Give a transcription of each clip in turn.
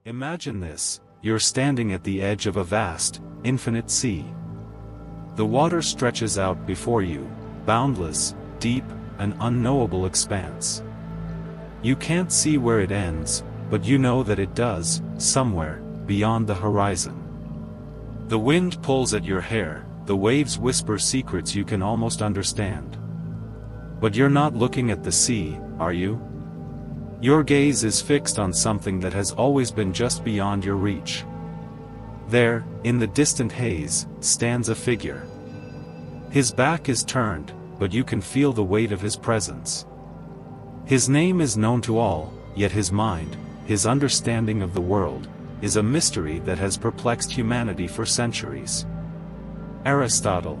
Imagine this: you're standing at the edge of a vast, infinite sea. The water stretches out before you, boundless, deep, an unknowable expanse. You can't see where it ends, but you know that it does, somewhere, beyond the horizon. The wind pulls at your hair, the waves whisper secrets you can almost understand. But you're not looking at the sea, are you? Your gaze is fixed on something that has always been just beyond your reach. There, in the distant haze, stands a figure. His back is turned, but you can feel the weight of his presence. His name is known to all, yet his mind, his understanding of the world, is a mystery that has perplexed humanity for centuries. Aristotle.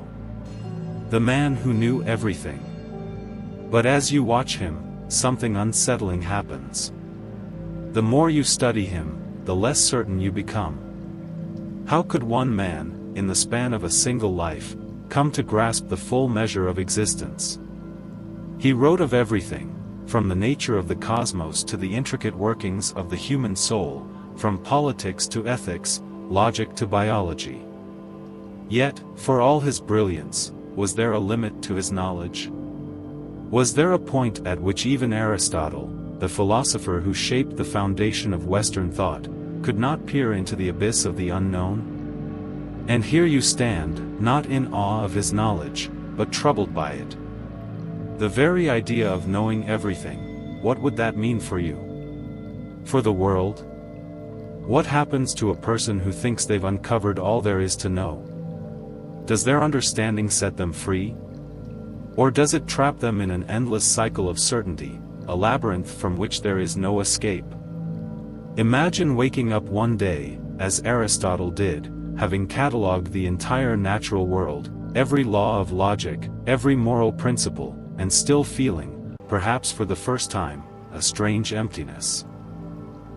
The man who knew everything. But as you watch him, something unsettling happens. The more you study him, the less certain you become. How could one man, in the span of a single life, come to grasp the full measure of existence? He wrote of everything, from the nature of the cosmos to the intricate workings of the human soul, from politics to ethics, logic to biology. Yet, for all his brilliance, was there a limit to his knowledge? Was there a point at which even Aristotle, the philosopher who shaped the foundation of Western thought, could not peer into the abyss of the unknown? And here you stand, not in awe of his knowledge, but troubled by it. The very idea of knowing everything, what would that mean for you? For the world? What happens to a person who thinks they've uncovered all there is to know? Does their understanding set them free? Or does it trap them in an endless cycle of certainty, a labyrinth from which there is no escape? Imagine waking up one day, as Aristotle did, having catalogued the entire natural world, every law of logic, every moral principle, and still feeling, perhaps for the first time, a strange emptiness.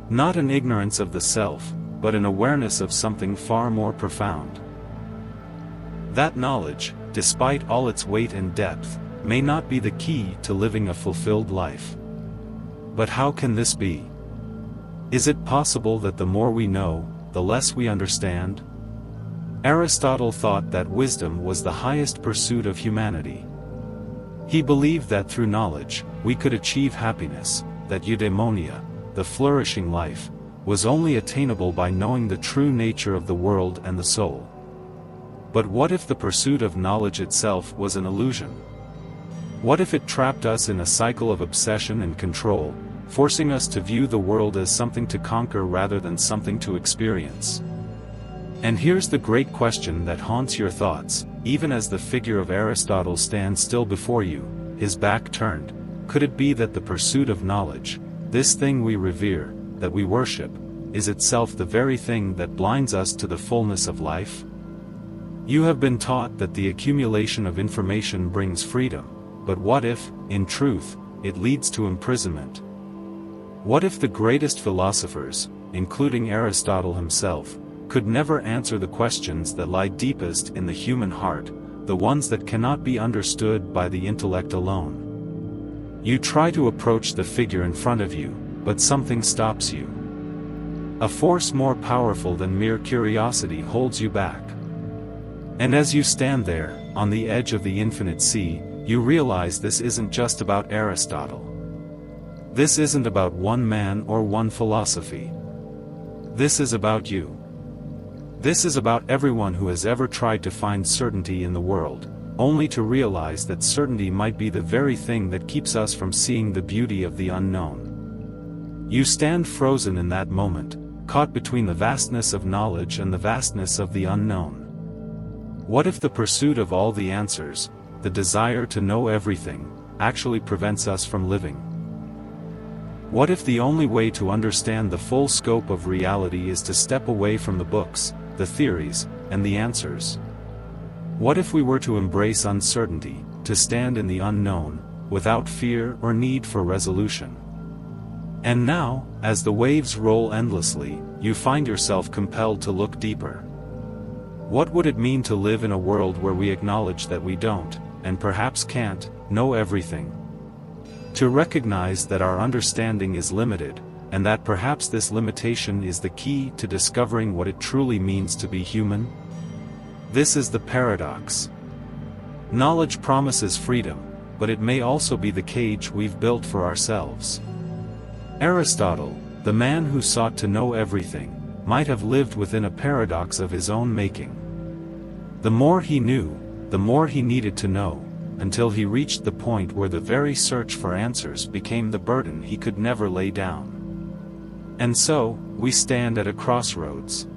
Not an ignorance of the self, but an awareness of something far more profound. That knowledge, despite all its weight and depth, may not be the key to living a fulfilled life. But how can this be? Is it possible that the more we know, the less we understand? Aristotle thought that wisdom was the highest pursuit of humanity. He believed that through knowledge, we could achieve happiness, that eudaimonia, the flourishing life, was only attainable by knowing the true nature of the world and the soul. But what if the pursuit of knowledge itself was an illusion? What if it trapped us in a cycle of obsession and control, forcing us to view the world as something to conquer rather than something to experience? And here's the great question that haunts your thoughts, even as the figure of Aristotle stands still before you, his back turned. Could it be that the pursuit of knowledge, this thing we revere, that we worship, is itself the very thing that blinds us to the fullness of life? You have been taught that the accumulation of information brings freedom, but what if, in truth, it leads to imprisonment? What if the greatest philosophers, including Aristotle himself, could never answer the questions that lie deepest in the human heart, the ones that cannot be understood by the intellect alone? You try to approach the figure in front of you, but something stops you. A force more powerful than mere curiosity holds you back. And as you stand there, on the edge of the infinite sea, you realize this isn't just about Aristotle. This isn't about one man or one philosophy. This is about you. This is about everyone who has ever tried to find certainty in the world, only to realize that certainty might be the very thing that keeps us from seeing the beauty of the unknown. You stand frozen in that moment, caught between the vastness of knowledge and the vastness of the unknown. What if the pursuit of all the answers, the desire to know everything, actually prevents us from living? What if the only way to understand the full scope of reality is to step away from the books, the theories, and the answers? What if we were to embrace uncertainty, to stand in the unknown, without fear or need for resolution? And now, as the waves roll endlessly, you find yourself compelled to look deeper. What would it mean to live in a world where we acknowledge that we don't, and perhaps can't, know everything? To recognize that our understanding is limited, and that perhaps this limitation is the key to discovering what it truly means to be human? This is the paradox. Knowledge promises freedom, but it may also be the cage we've built for ourselves. Aristotle, the man who sought to know everything, might have lived within a paradox of his own making. The more he knew, the more he needed to know, until he reached the point where the very search for answers became the burden he could never lay down. And so, we stand at a crossroads.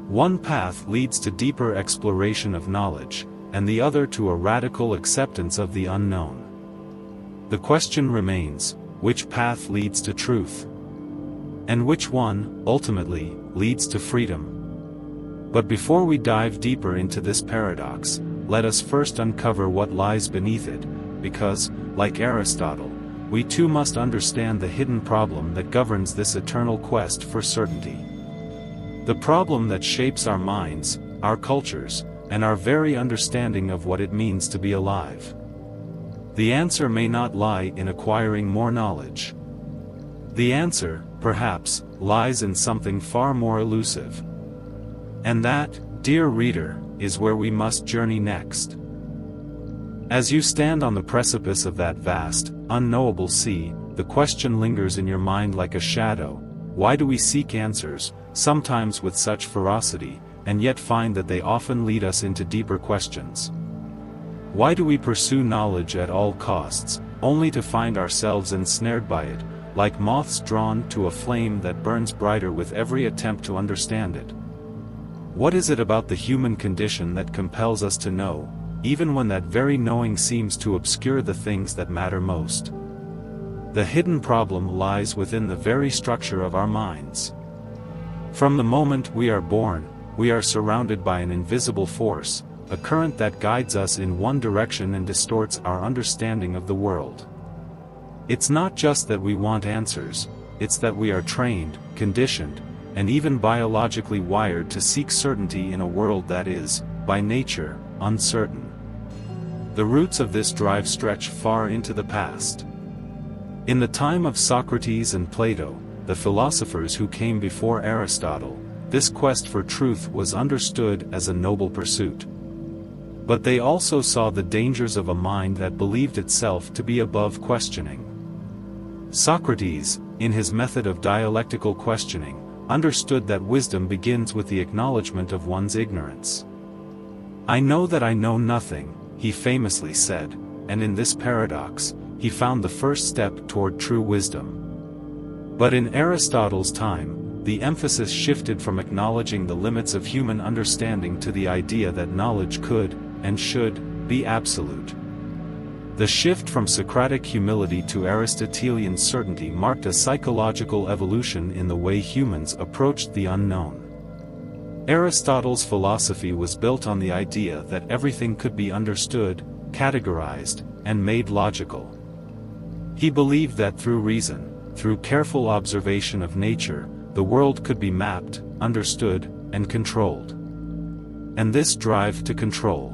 One path leads to deeper exploration of knowledge, and the other to a radical acceptance of the unknown. The question remains, which path leads to truth? And which one, ultimately, leads to freedom? But before we dive deeper into this paradox, let us first uncover what lies beneath it, because, like Aristotle, we too must understand the hidden problem that governs this eternal quest for certainty. The problem that shapes our minds, our cultures, and our very understanding of what it means to be alive. The answer may not lie in acquiring more knowledge. The answer, perhaps, lies in something far more elusive. And that, dear reader, is where we must journey next. As you stand on the precipice of that vast, unknowable sea, the question lingers in your mind like a shadow: why do we seek answers, sometimes with such ferocity, and yet find that they often lead us into deeper questions? Why do we pursue knowledge at all costs, only to find ourselves ensnared by it, like moths drawn to a flame that burns brighter with every attempt to understand it? What is it about the human condition that compels us to know, even when that very knowing seems to obscure the things that matter most? The hidden problem lies within the very structure of our minds. From the moment we are born, we are surrounded by an invisible force, a current that guides us in one direction and distorts our understanding of the world. It's not just that we want answers, it's that we are trained, conditioned, and even biologically wired to seek certainty in a world that is, by nature, uncertain. The roots of this drive stretch far into the past. In the time of Socrates and Plato, the philosophers who came before Aristotle, this quest for truth was understood as a noble pursuit. But they also saw the dangers of a mind that believed itself to be above questioning. Socrates, in his method of dialectical questioning, understood that wisdom begins with the acknowledgement of one's ignorance. "I know that I know nothing," he famously said, and in this paradox, he found the first step toward true wisdom. But in Aristotle's time, the emphasis shifted from acknowledging the limits of human understanding to the idea that knowledge could, and should, be absolute. The shift from Socratic humility to Aristotelian certainty marked a psychological evolution in the way humans approached the unknown. Aristotle's philosophy was built on the idea that everything could be understood, categorized, and made logical. He believed that through reason, through careful observation of nature, the world could be mapped, understood, and controlled. And this drive to control,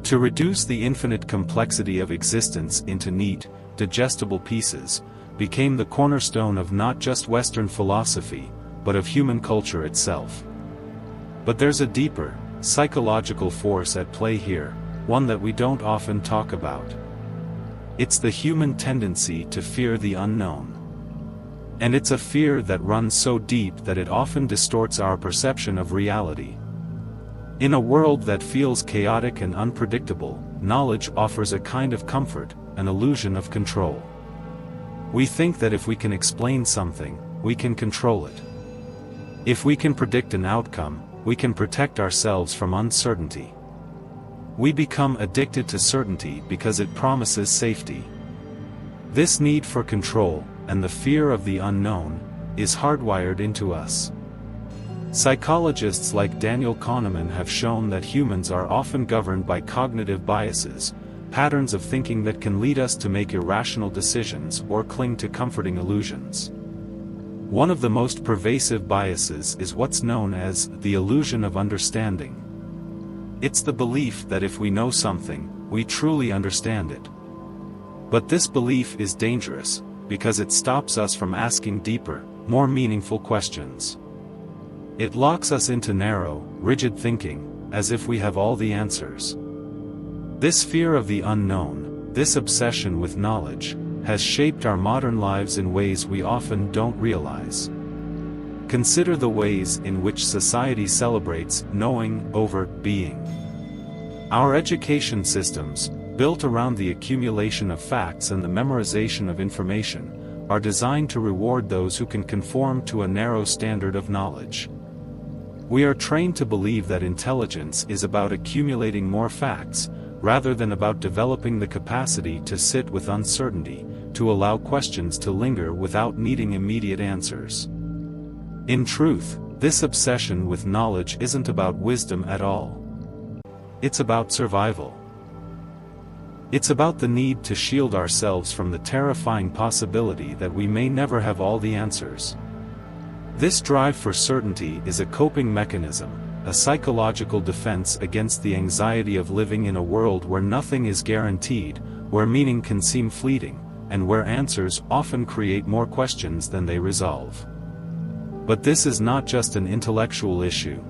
to reduce the infinite complexity of existence into neat, digestible pieces, became the cornerstone of not just Western philosophy, but of human culture itself. But there's a deeper, psychological force at play here, one that we don't often talk about. It's the human tendency to fear the unknown. And it's a fear that runs so deep that it often distorts our perception of reality. In a world that feels chaotic and unpredictable, knowledge offers a kind of comfort, an illusion of control. We think that if we can explain something, we can control it. If we can predict an outcome, we can protect ourselves from uncertainty. We become addicted to certainty because it promises safety. This need for control, and the fear of the unknown, is hardwired into us. Psychologists like Daniel Kahneman have shown that humans are often governed by cognitive biases, patterns of thinking that can lead us to make irrational decisions or cling to comforting illusions. One of the most pervasive biases is what's known as the illusion of understanding. It's the belief that if we know something, we truly understand it. But this belief is dangerous, because it stops us from asking deeper, more meaningful questions. It locks us into narrow, rigid thinking, as if we have all the answers. This fear of the unknown, this obsession with knowledge, has shaped our modern lives in ways we often don't realize. Consider the ways in which society celebrates knowing over being. Our education systems, built around the accumulation of facts and the memorization of information, are designed to reward those who can conform to a narrow standard of knowledge. We are trained to believe that intelligence is about accumulating more facts, rather than about developing the capacity to sit with uncertainty, to allow questions to linger without needing immediate answers. In truth, this obsession with knowledge isn't about wisdom at all. It's about survival. It's about the need to shield ourselves from the terrifying possibility that we may never have all the answers. This drive for certainty is a coping mechanism, a psychological defense against the anxiety of living in a world where nothing is guaranteed, where meaning can seem fleeting, and where answers often create more questions than they resolve. But this is not just an intellectual issue.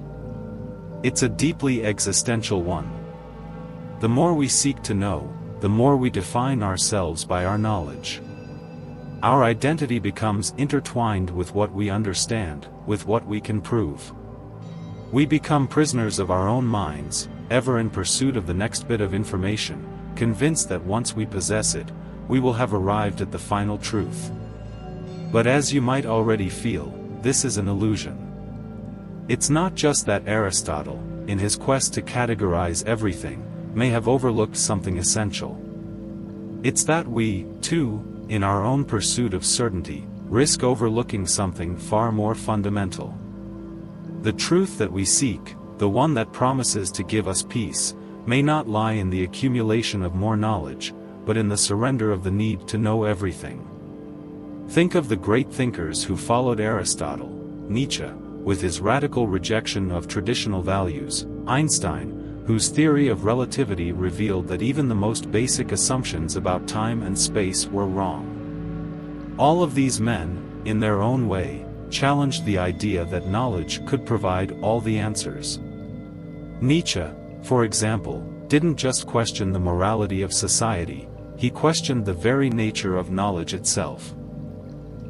It's a deeply existential one. The more we seek to know, the more we define ourselves by our knowledge. Our identity becomes intertwined with what we understand, with what we can prove. We become prisoners of our own minds, ever in pursuit of the next bit of information, convinced that once we possess it, we will have arrived at the final truth. But as you might already feel, this is an illusion. It's not just that Aristotle, in his quest to categorize everything, may have overlooked something essential. It's that we, too, in our own pursuit of certainty, risk overlooking something far more fundamental. The truth that we seek, the one that promises to give us peace, may not lie in the accumulation of more knowledge, but in the surrender of the need to know everything. Think of the great thinkers who followed Aristotle: Nietzsche, with his radical rejection of traditional values; Einstein, whose theory of relativity revealed that even the most basic assumptions about time and space were wrong. All of these men, in their own way, challenged the idea that knowledge could provide all the answers. Nietzsche, for example, didn't just question the morality of society, he questioned the very nature of knowledge itself.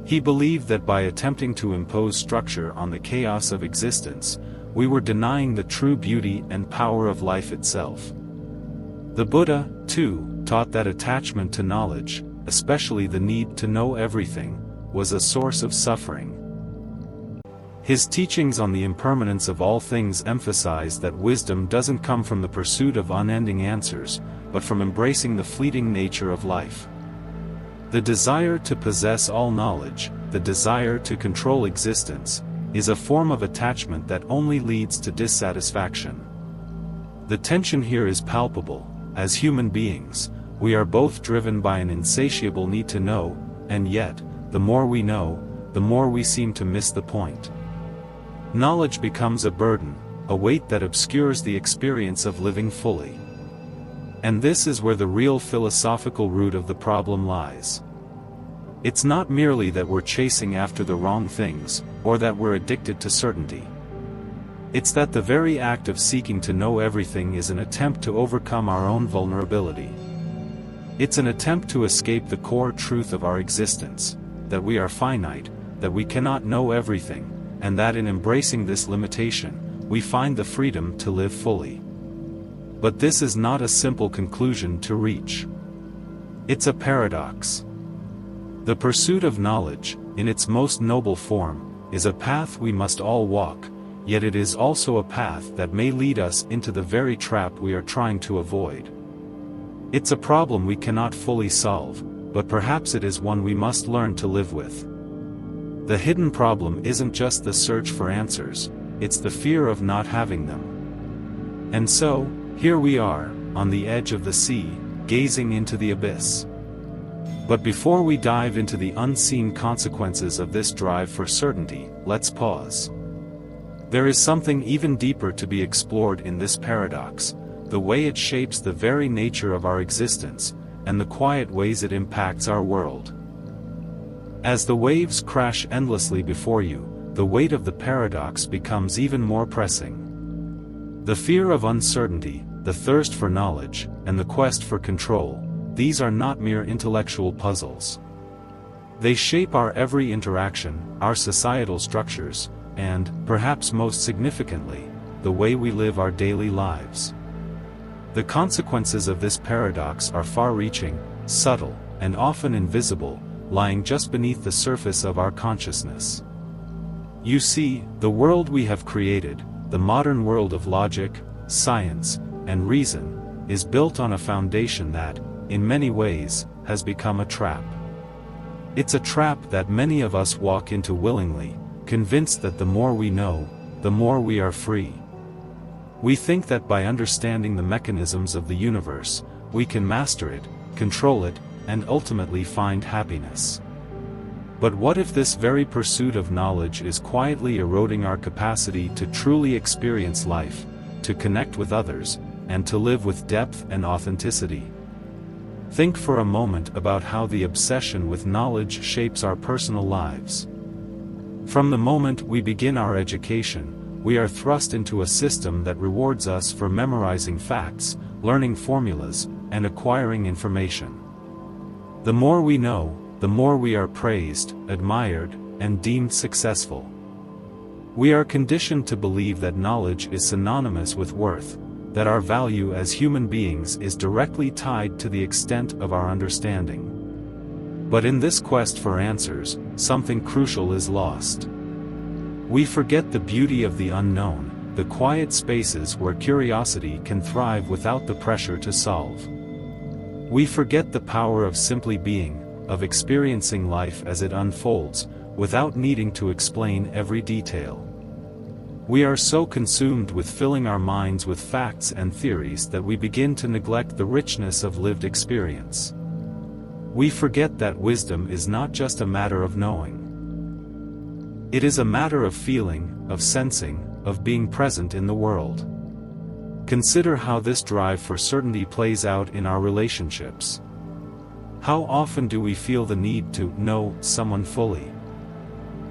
He believed that by attempting to impose structure on the chaos of existence, we were denying the true beauty and power of life itself. The Buddha, too, taught that attachment to knowledge, especially the need to know everything, was a source of suffering. His teachings on the impermanence of all things emphasized that wisdom doesn't come from the pursuit of unending answers, but from embracing the fleeting nature of life. The desire to possess all knowledge, the desire to control existence, is a form of attachment that only leads to dissatisfaction. The tension here is palpable. As human beings, we are both driven by an insatiable need to know, and yet, the more we know, the more we seem to miss the point. Knowledge becomes a burden, a weight that obscures the experience of living fully. And this is where the real philosophical root of the problem lies. It's not merely that we're chasing after the wrong things, or that we're addicted to certainty. It's that the very act of seeking to know everything is an attempt to overcome our own vulnerability. It's an attempt to escape the core truth of our existence, that we are finite, that we cannot know everything, and that in embracing this limitation, we find the freedom to live fully. But this is not a simple conclusion to reach. It's a paradox. The pursuit of knowledge, in its most noble form, is a path we must all walk, yet it is also a path that may lead us into the very trap we are trying to avoid. It's a problem we cannot fully solve, but perhaps it is one we must learn to live with. The hidden problem isn't just the search for answers, it's the fear of not having them. And so, here we are, on the edge of the sea, gazing into the abyss. But before we dive into the unseen consequences of this drive for certainty, let's pause. There is something even deeper to be explored in this paradox, the way it shapes the very nature of our existence, and the quiet ways it impacts our world. As the waves crash endlessly before you, the weight of the paradox becomes even more pressing. The fear of uncertainty, the thirst for knowledge, and the quest for control, these are not mere intellectual puzzles. They shape our every interaction, our societal structures, and, perhaps most significantly, the way we live our daily lives. The consequences of this paradox are far-reaching, subtle, and often invisible, lying just beneath the surface of our consciousness. You see, the world we have created, the modern world of logic, science, and reason, is built on a foundation that, in many ways, has become a trap. It's a trap that many of us walk into willingly, convinced that the more we know, the more we are free. We think that by understanding the mechanisms of the universe, we can master it, control it, and ultimately find happiness. But what if this very pursuit of knowledge is quietly eroding our capacity to truly experience life, to connect with others, and to live with depth and authenticity? Think for a moment about how the obsession with knowledge shapes our personal lives. From the moment we begin our education, we are thrust into a system that rewards us for memorizing facts, learning formulas, and acquiring information. The more we know, the more we are praised, admired, and deemed successful. We are conditioned to believe that knowledge is synonymous with worth, that our value as human beings is directly tied to the extent of our understanding. But in this quest for answers, something crucial is lost. We forget the beauty of the unknown, the quiet spaces where curiosity can thrive without the pressure to solve. We forget the power of simply being, of experiencing life as it unfolds, without needing to explain every detail. We are so consumed with filling our minds with facts and theories that we begin to neglect the richness of lived experience. We forget that wisdom is not just a matter of knowing. It is a matter of feeling, of sensing, of being present in the world. Consider how this drive for certainty plays out in our relationships. How often do we feel the need to know someone fully?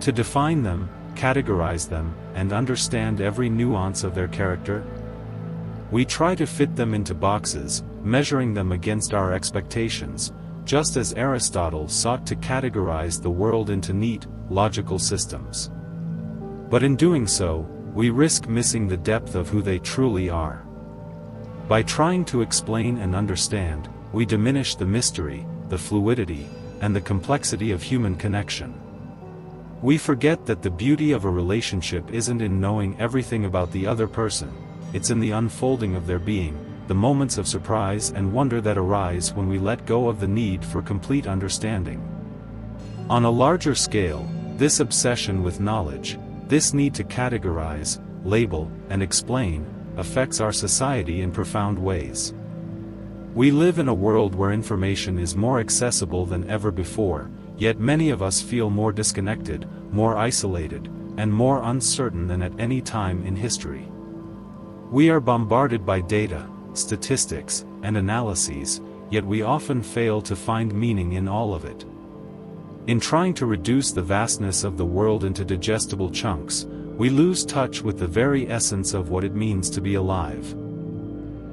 To define them, categorize them, and understand every nuance of their character? We try to fit them into boxes, measuring them against our expectations, just as Aristotle sought to categorize the world into neat, logical systems. But in doing so, we risk missing the depth of who they truly are. By trying to explain and understand, we diminish the mystery, the fluidity, and the complexity of human connection. We forget that the beauty of a relationship isn't in knowing everything about the other person, it's in the unfolding of their being, the moments of surprise and wonder that arise when we let go of the need for complete understanding. On a larger scale, this obsession with knowledge, this need to categorize, label, and explain, affects our society in profound ways. We live in a world where information is more accessible than ever before, yet many of us feel more disconnected, more isolated, and more uncertain than at any time in history. We are bombarded by data, statistics, and analyses, yet we often fail to find meaning in all of it. In trying to reduce the vastness of the world into digestible chunks, we lose touch with the very essence of what it means to be alive.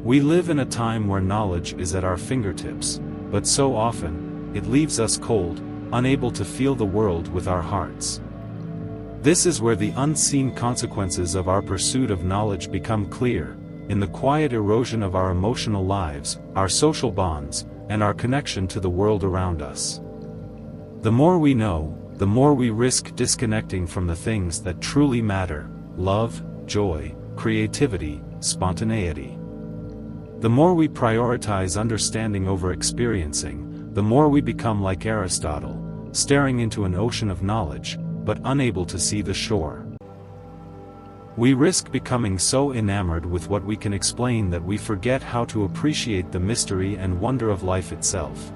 We live in a time where knowledge is at our fingertips, but so often, it leaves us cold, unable to feel the world with our hearts. This is where the unseen consequences of our pursuit of knowledge become clear, in the quiet erosion of our emotional lives, our social bonds, and our connection to the world around us. The more we know, the more we risk disconnecting from the things that truly matter: love, joy, creativity, spontaneity. The more we prioritize understanding over experiencing, the more we become like Aristotle, staring into an ocean of knowledge, but unable to see the shore. We risk becoming so enamored with what we can explain that we forget how to appreciate the mystery and wonder of life itself.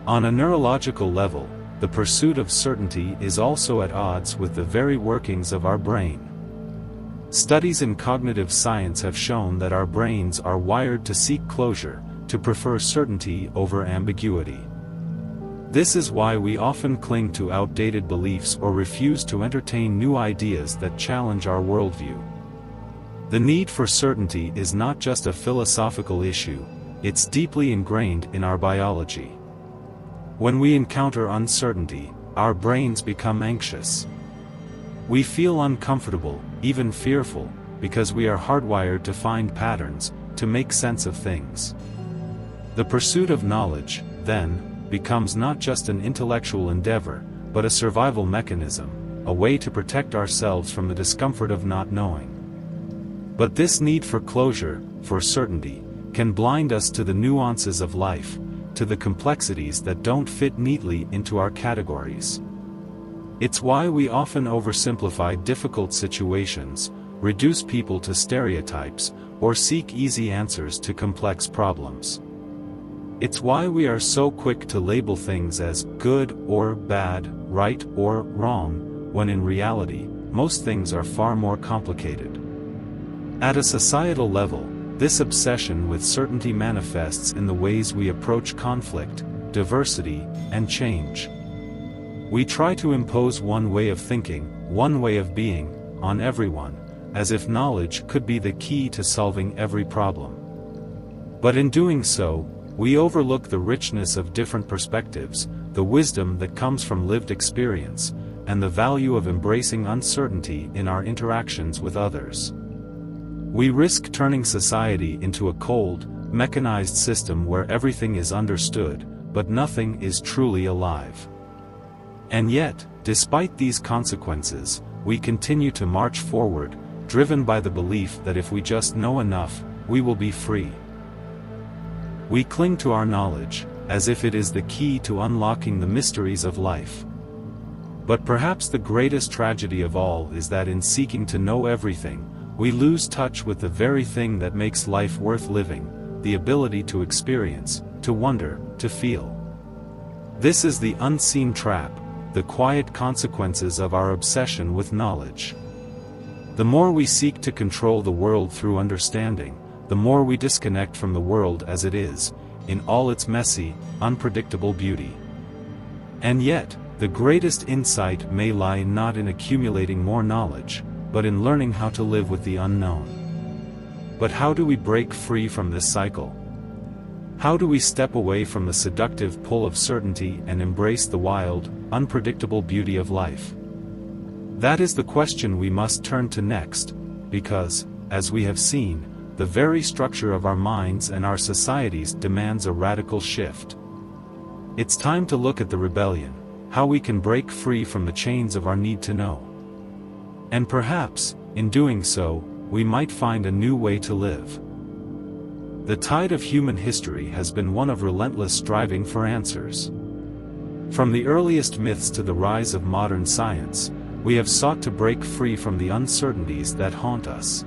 On a neurological level, the pursuit of certainty is also at odds with the very workings of our brain. Studies in cognitive science have shown that our brains are wired to seek closure, to prefer certainty over ambiguity. This is why we often cling to outdated beliefs or refuse to entertain new ideas that challenge our worldview. The need for certainty is not just a philosophical issue, it's deeply ingrained in our biology. When we encounter uncertainty, our brains become anxious. We feel uncomfortable, even fearful, because we are hardwired to find patterns, to make sense of things. The pursuit of knowledge, then, becomes not just an intellectual endeavor, but a survival mechanism, a way to protect ourselves from the discomfort of not knowing. But this need for closure, for certainty, can blind us to the nuances of life, to the complexities that don't fit neatly into our categories. It's why we often oversimplify difficult situations, reduce people to stereotypes, or seek easy answers to complex problems. It's why we are so quick to label things as good or bad, right or wrong, when in reality, most things are far more complicated. At a societal level, this obsession with certainty manifests in the ways we approach conflict, diversity, and change. We try to impose one way of thinking, one way of being, on everyone, as if knowledge could be the key to solving every problem. But in doing so, we overlook the richness of different perspectives, the wisdom that comes from lived experience, and the value of embracing uncertainty in our interactions with others. We risk turning society into a cold, mechanized system where everything is understood, but nothing is truly alive. And yet, despite these consequences, we continue to march forward, driven by the belief that if we just know enough, we will be free. We cling to our knowledge, as if it is the key to unlocking the mysteries of life. But perhaps the greatest tragedy of all is that in seeking to know everything, we lose touch with the very thing that makes life worth living, the ability to experience, to wonder, to feel. This is the unseen trap, the quiet consequences of our obsession with knowledge. The more we seek to control the world through understanding, the more we disconnect from the world as it is, in all its messy, unpredictable beauty. And yet, the greatest insight may lie not in accumulating more knowledge, but in learning how to live with the unknown. But how do we break free from this cycle? How do we step away from the seductive pull of certainty and embrace the wild, unpredictable beauty of life? That is the question we must turn to next, because, as we have seen, the very structure of our minds and our societies demands a radical shift. It's time to look at the rebellion, how we can break free from the chains of our need to know. And perhaps, in doing so, we might find a new way to live. The tide of human history has been one of relentless striving for answers. From the earliest myths to the rise of modern science, we have sought to break free from the uncertainties that haunt us.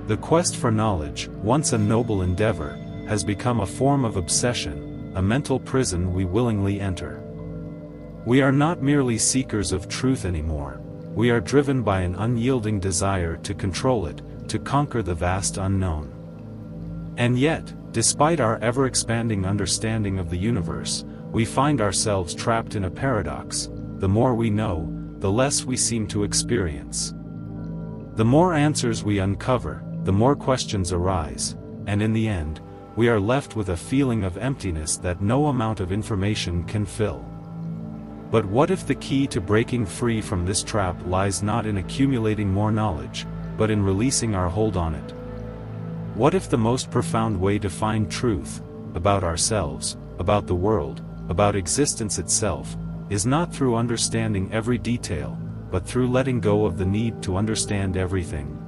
The quest for knowledge, once a noble endeavor, has become a form of obsession, a mental prison we willingly enter. We are not merely seekers of truth anymore. We are driven by an unyielding desire to control it, to conquer the vast unknown. And yet, despite our ever-expanding understanding of the universe, we find ourselves trapped in a paradox. The more we know, the less we seem to experience. The more answers we uncover, the more questions arise, and in the end, we are left with a feeling of emptiness that no amount of information can fill. But what if the key to breaking free from this trap lies not in accumulating more knowledge, but in releasing our hold on it? What if the most profound way to find truth, about ourselves, about the world, about existence itself, is not through understanding every detail, but through letting go of the need to understand everything?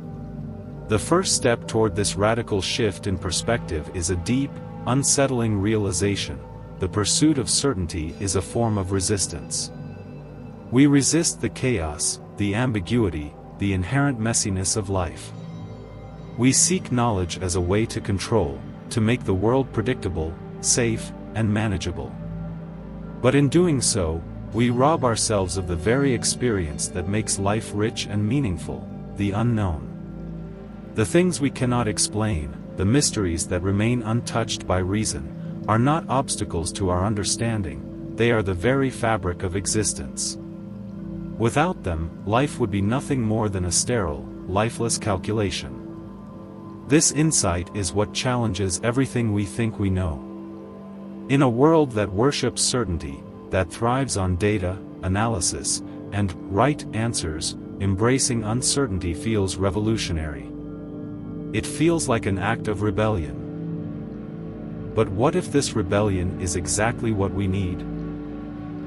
The first step toward this radical shift in perspective is a deep, unsettling realization. The pursuit of certainty is a form of resistance. We resist the chaos, the ambiguity, the inherent messiness of life. We seek knowledge as a way to control, to make the world predictable, safe, and manageable. But in doing so, we rob ourselves of the very experience that makes life rich and meaningful, the unknown. The things we cannot explain, the mysteries that remain untouched by reason, are not obstacles to our understanding, they are the very fabric of existence. Without them, life would be nothing more than a sterile, lifeless calculation. This insight is what challenges everything we think we know. In a world that worships certainty, that thrives on data, analysis, and right answers, embracing uncertainty feels revolutionary. It feels like an act of rebellion. But what if this rebellion is exactly what we need?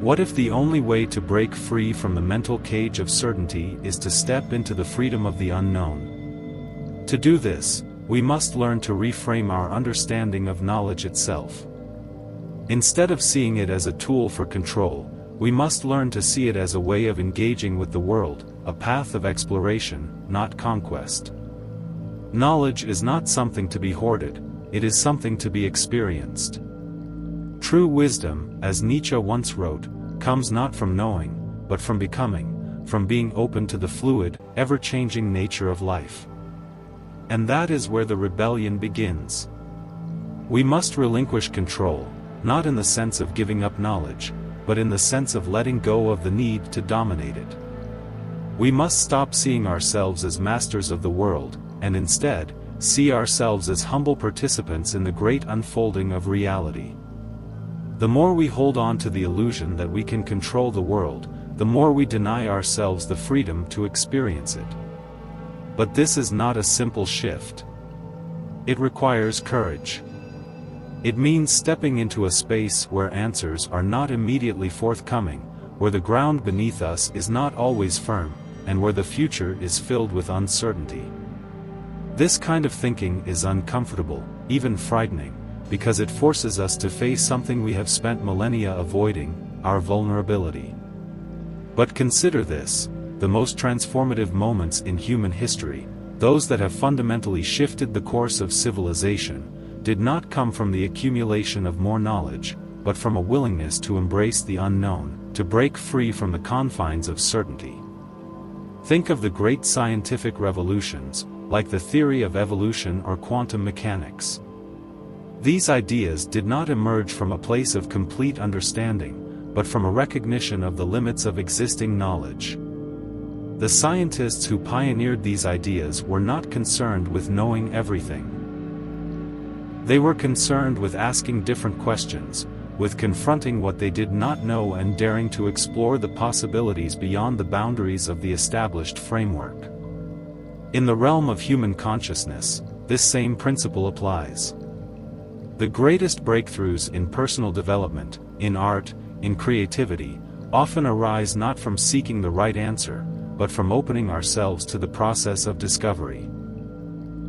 What if the only way to break free from the mental cage of certainty is to step into the freedom of the unknown? To do this, we must learn to reframe our understanding of knowledge itself. Instead of seeing it as a tool for control, we must learn to see it as a way of engaging with the world, a path of exploration, not conquest. Knowledge is not something to be hoarded, it is something to be experienced. True wisdom, as Nietzsche once wrote, comes not from knowing, but from becoming, from being open to the fluid, ever-changing nature of life. And that is where the rebellion begins. We must relinquish control, not in the sense of giving up knowledge, but in the sense of letting go of the need to dominate it. We must stop seeing ourselves as masters of the world, and instead, see ourselves as humble participants in the great unfolding of reality. The more we hold on to the illusion that we can control the world, the more we deny ourselves the freedom to experience it. But this is not a simple shift. It requires courage. It means stepping into a space where answers are not immediately forthcoming, where the ground beneath us is not always firm, and where the future is filled with uncertainty. This kind of thinking is uncomfortable, even frightening, because it forces us to face something we have spent millennia avoiding, our vulnerability. But consider this: the most transformative moments in human history, those that have fundamentally shifted the course of civilization, did not come from the accumulation of more knowledge, but from a willingness to embrace the unknown, to break free from the confines of certainty. Think of the great scientific revolutions, like the theory of evolution or quantum mechanics. These ideas did not emerge from a place of complete understanding, but from a recognition of the limits of existing knowledge. The scientists who pioneered these ideas were not concerned with knowing everything. They were concerned with asking different questions, with confronting what they did not know and daring to explore the possibilities beyond the boundaries of the established framework. In the realm of human consciousness, this same principle applies. The greatest breakthroughs in personal development, in art, in creativity, often arise not from seeking the right answer, but from opening ourselves to the process of discovery.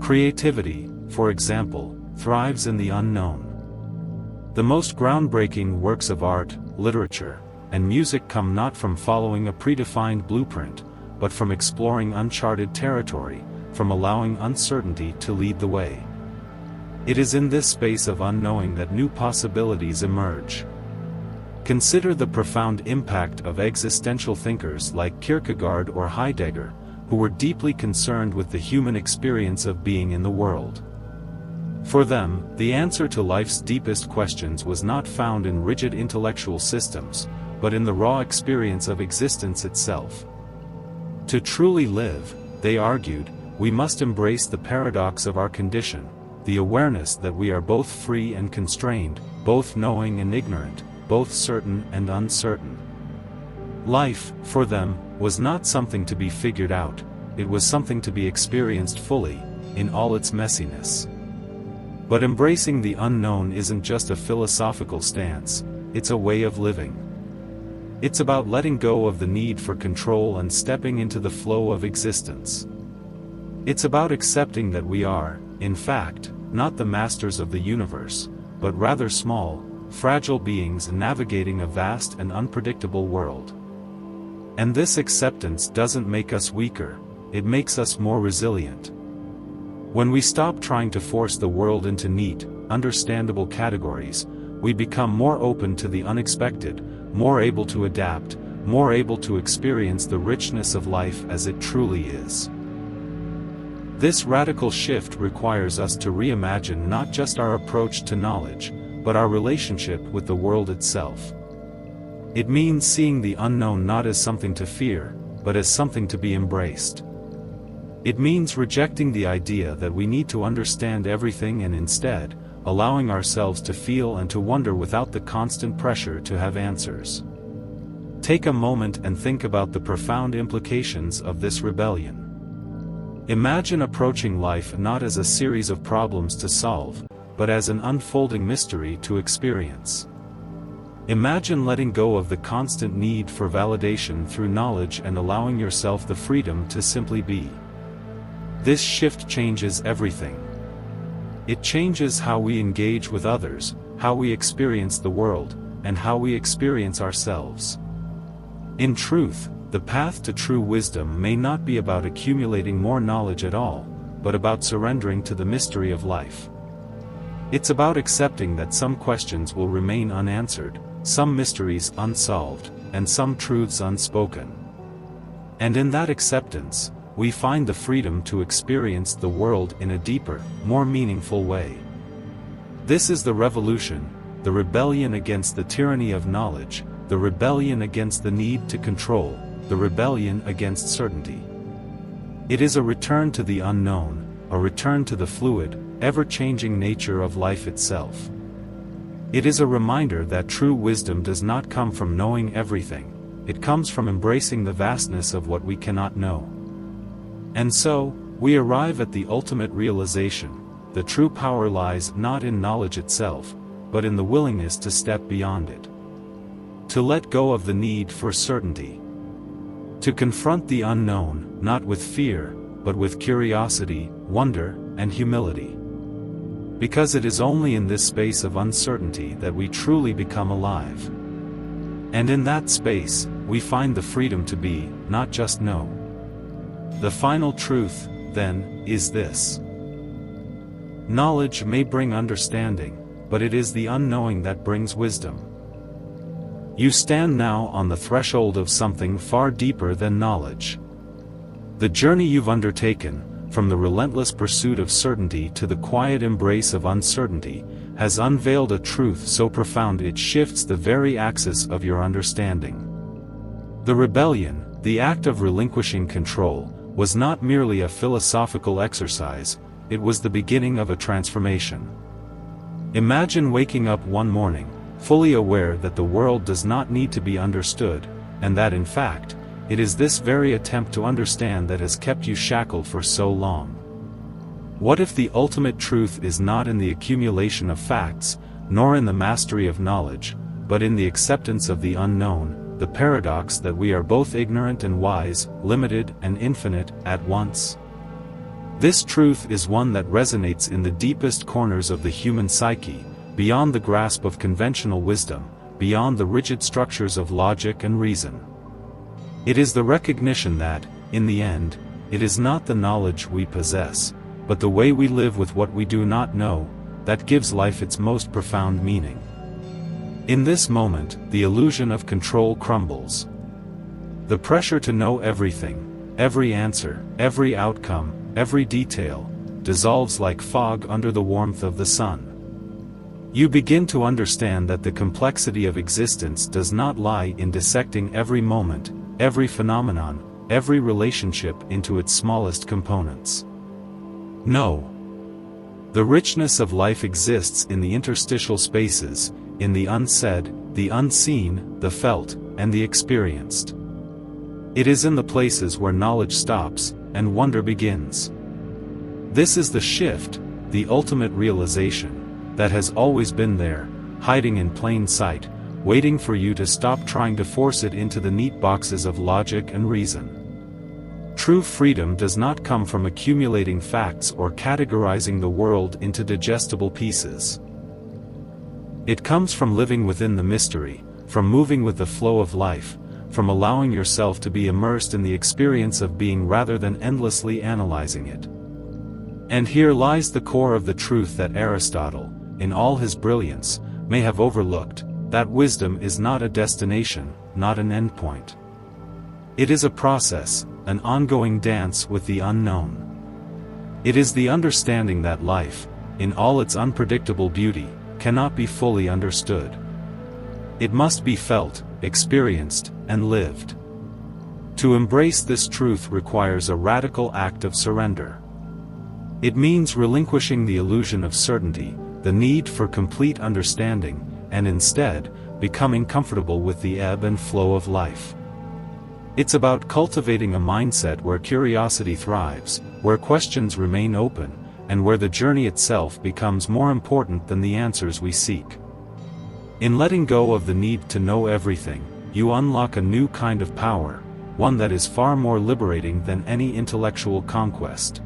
Creativity, for example, thrives in the unknown. The most groundbreaking works of art, literature, and music come not from following a predefined blueprint, but from exploring uncharted territory, from allowing uncertainty to lead the way. It is in this space of unknowing that new possibilities emerge. Consider the profound impact of existential thinkers like Kierkegaard or Heidegger, who were deeply concerned with the human experience of being in the world. For them, the answer to life's deepest questions was not found in rigid intellectual systems, but in the raw experience of existence itself. To truly live, they argued, we must embrace the paradox of our condition, the awareness that we are both free and constrained, both knowing and ignorant, both certain and uncertain. Life, for them, was not something to be figured out, it was something to be experienced fully, in all its messiness. But embracing the unknown isn't just a philosophical stance, it's a way of living. It's about letting go of the need for control and stepping into the flow of existence. It's about accepting that we are, in fact, not the masters of the universe, but rather small, fragile beings navigating a vast and unpredictable world. And this acceptance doesn't make us weaker, it makes us more resilient. When we stop trying to force the world into neat, understandable categories, we become more open to the unexpected, more able to adapt, more able to experience the richness of life as it truly is. This radical shift requires us to reimagine not just our approach to knowledge, but our relationship with the world itself. It means seeing the unknown not as something to fear, but as something to be embraced. It means rejecting the idea that we need to understand everything and instead, allowing ourselves to feel and to wonder without the constant pressure to have answers. Take a moment and think about the profound implications of this rebellion. Imagine approaching life not as a series of problems to solve, but as an unfolding mystery to experience. Imagine letting go of the constant need for validation through knowledge and allowing yourself the freedom to simply be. This shift changes everything. It changes how we engage with others, how we experience the world, and how we experience ourselves. In truth, the path to true wisdom may not be about accumulating more knowledge at all, but about surrendering to the mystery of life. It's about accepting that some questions will remain unanswered, some mysteries unsolved, and some truths unspoken. And in that acceptance, we find the freedom to experience the world in a deeper, more meaningful way. This is the revolution, the rebellion against the tyranny of knowledge, the rebellion against the need to control, the rebellion against certainty. It is a return to the unknown, a return to the fluid, ever-changing nature of life itself. It is a reminder that true wisdom does not come from knowing everything, it comes from embracing the vastness of what we cannot know. And so, we arrive at the ultimate realization: the true power lies not in knowledge itself, but in the willingness to step beyond it. To let go of the need for certainty. To confront the unknown, not with fear, but with curiosity, wonder, and humility. Because it is only in this space of uncertainty that we truly become alive. And in that space, we find the freedom to be, not just know. The final truth, then, is this. Knowledge may bring understanding, but it is the unknowing that brings wisdom. You stand now on the threshold of something far deeper than knowledge. The journey you've undertaken, from the relentless pursuit of certainty to the quiet embrace of uncertainty, has unveiled a truth so profound it shifts the very axis of your understanding. The rebellion, the act of relinquishing control, was not merely a philosophical exercise, it was the beginning of a transformation. Imagine waking up one morning, fully aware that the world does not need to be understood, and that in fact, it is this very attempt to understand that has kept you shackled for so long. What if the ultimate truth is not in the accumulation of facts, nor in the mastery of knowledge, but in the acceptance of the unknown, the paradox that we are both ignorant and wise, limited and infinite, at once? This truth is one that resonates in the deepest corners of the human psyche, beyond the grasp of conventional wisdom, beyond the rigid structures of logic and reason. It is the recognition that, in the end, it is not the knowledge we possess, but the way we live with what we do not know, that gives life its most profound meaning. In this moment, the illusion of control crumbles. The pressure to know everything, every answer, every outcome, every detail, dissolves like fog under the warmth of the sun. You begin to understand that the complexity of existence does not lie in dissecting every moment, every phenomenon, every relationship into its smallest components. No. The richness of life exists in the interstitial spaces, in the unsaid, the unseen, the felt, and the experienced. It is in the places where knowledge stops, and wonder begins. This is the shift, the ultimate realization, that has always been there, hiding in plain sight, waiting for you to stop trying to force it into the neat boxes of logic and reason. True freedom does not come from accumulating facts or categorizing the world into digestible pieces. It comes from living within the mystery, from moving with the flow of life, from allowing yourself to be immersed in the experience of being rather than endlessly analyzing it. And here lies the core of the truth that Aristotle, in all his brilliance, may have overlooked, that wisdom is not a destination, not an endpoint. It is a process, an ongoing dance with the unknown. It is the understanding that life, in all its unpredictable beauty, cannot be fully understood. It must be felt, experienced, and lived. To embrace this truth requires a radical act of surrender. It means relinquishing the illusion of certainty, the need for complete understanding, and instead, becoming comfortable with the ebb and flow of life. It's about cultivating a mindset where curiosity thrives, where questions remain open, and where the journey itself becomes more important than the answers we seek. In letting go of the need to know everything, you unlock a new kind of power, one that is far more liberating than any intellectual conquest.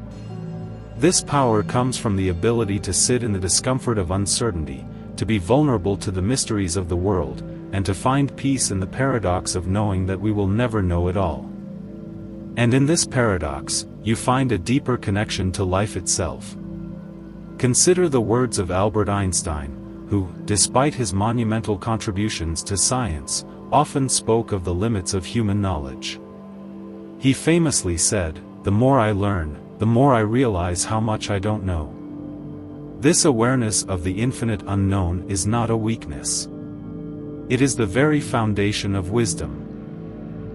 This power comes from the ability to sit in the discomfort of uncertainty, to be vulnerable to the mysteries of the world, and to find peace in the paradox of knowing that we will never know it all. And in this paradox, you find a deeper connection to life itself. Consider the words of Albert Einstein, who, despite his monumental contributions to science, often spoke of the limits of human knowledge. He famously said, "The more I learn, the more I realize how much I don't know." This awareness of the infinite unknown is not a weakness. It is the very foundation of wisdom.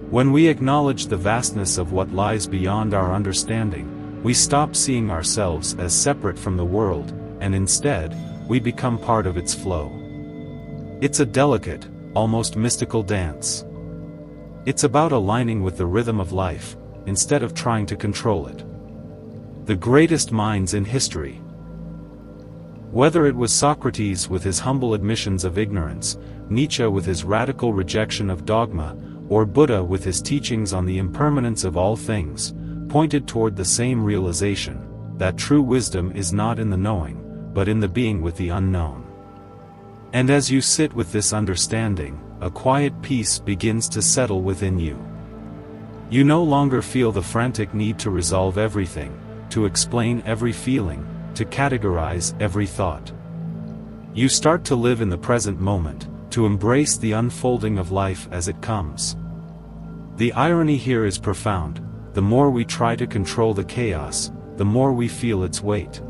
When we acknowledge the vastness of what lies beyond our understanding, we stop seeing ourselves as separate from the world, and instead, we become part of its flow. It's a delicate, almost mystical dance. It's about aligning with the rhythm of life, instead of trying to control it. The greatest minds in history, whether it was Socrates with his humble admissions of ignorance, Nietzsche with his radical rejection of dogma, or Buddha with his teachings on the impermanence of all things, pointed toward the same realization, that true wisdom is not in the knowing, but in the being with the unknown. And as you sit with this understanding, a quiet peace begins to settle within you. You no longer feel the frantic need to resolve everything, to explain every feeling, to categorize every thought. You start to live in the present moment, to embrace the unfolding of life as it comes. The irony here is profound. The more we try to control the chaos, the more we feel its weight.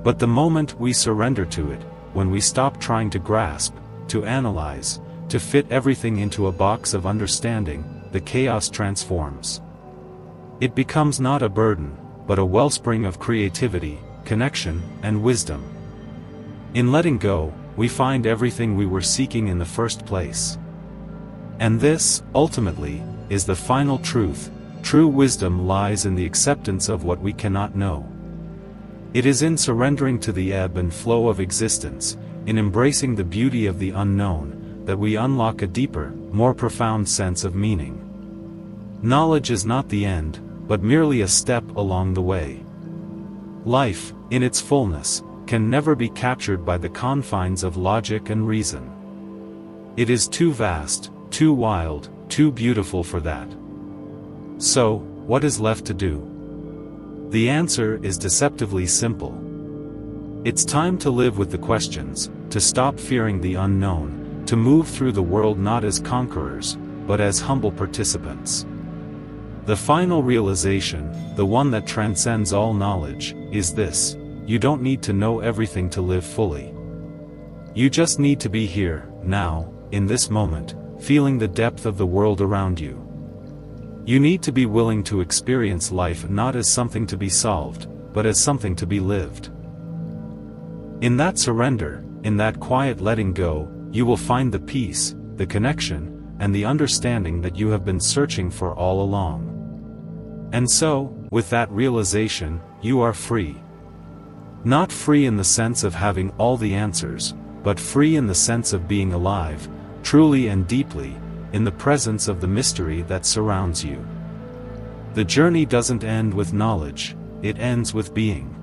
But the moment we surrender to it, when we stop trying to grasp, to analyze, to fit everything into a box of understanding, the chaos transforms. It becomes not a burden, but a wellspring of creativity, connection, and wisdom. In letting go, we find everything we were seeking in the first place. And this, ultimately, is the final truth. True wisdom lies in the acceptance of what we cannot know. It is in surrendering to the ebb and flow of existence, in embracing the beauty of the unknown, that we unlock a deeper, more profound sense of meaning. Knowledge is not the end, but merely a step along the way. Life, in its fullness, can never be captured by the confines of logic and reason. It is too vast, too wild, too beautiful for that. So, what is left to do? The answer is deceptively simple. It's time to live with the questions, to stop fearing the unknown, to move through the world not as conquerors, but as humble participants. The final realization, the one that transcends all knowledge, is this: you don't need to know everything to live fully. You just need to be here, now, in this moment, feeling the depth of the world around you. You need to be willing to experience life not as something to be solved, but as something to be lived. In that surrender, in that quiet letting go, you will find the peace, the connection, and the understanding that you have been searching for all along. And so, with that realization, you are free. Not free in the sense of having all the answers, but free in the sense of being alive, truly and deeply, in the presence of the mystery that surrounds you. The journey doesn't end with knowledge, it ends with being.